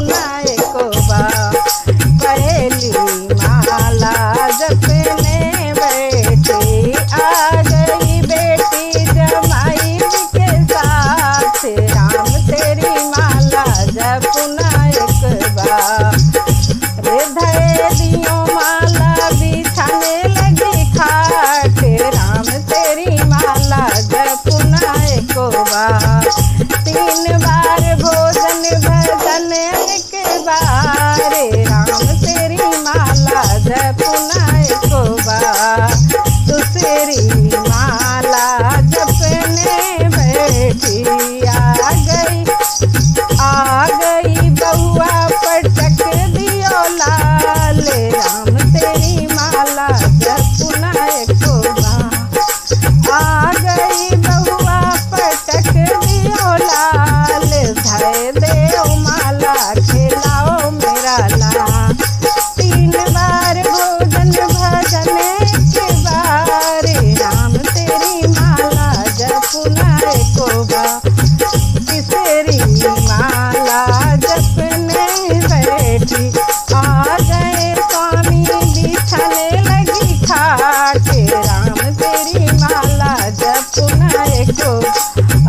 जपुना एको बार। पहली माला जपने बैठी, आ गई बेटी जमाई के साथ। राम तेरी माला जपुना एक बार। रे धरे दियो माला बिछाने लगी खाट। राम तेरी माला जपुना एको बार। 3 बार भोजन भजन एक बार। राम तेरी माला जपुना एको बार। दूसरी माला जपने बैठी, आ गई बहुआ पटक दियो लाल। राम तेरी माला जपुना एको बार। आ गई बहुआ पटक दियो लाल। धरे देओ माला खिलाओ मेरा लाल। 3 बार भोजन भजन के बार। राम तेरी माला जपुना एको बार। तीसरी माला जपने बैठी, आ गए स्वामी बिछाने लगी खाट। राम तेरी माला जपुना एको।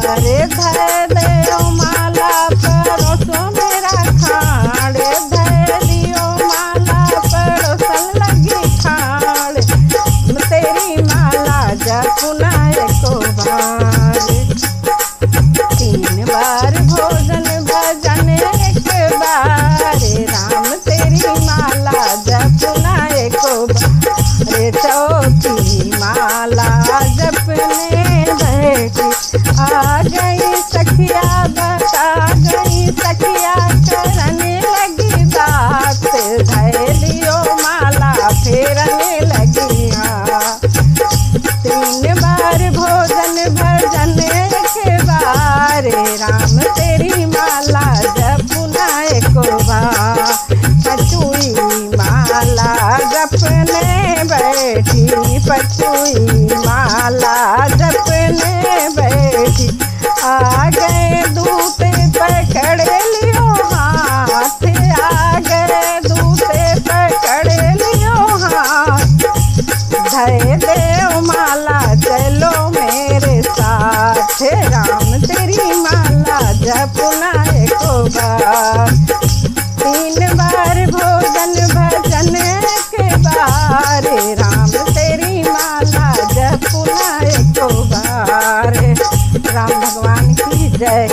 अरे धर देओ माला परोसो मेरा खाड़। धर दियो माला परोसन लगी खाड़। तेरी माला जपुना एको बार। 3 बार भोजन भजन एक बार। राम तेरी माला जपुना एको बार। रे चौथी माला जपने बैठी, आ गई सखिया बता गई सखिया करने लगी बात। धर लियो माला फेरने लगी हाथ। 3 बार भोजन भजन के बार। राम तेरी माला जपुना एको बार। 5वीं माला जपने बैठी, 5वीं माला जपने बैठी, आ गए दूते पकड़ लियो हाथ। आ गए दूते पकड़ लियो हाथ। धरे देओ माला चलो मेरे साथ। राम तेरी माला जपुना एको बार। 3 बार भोजन भजन के बार। राम तेरी माला जपुना एको बार। राम भगवान की जय।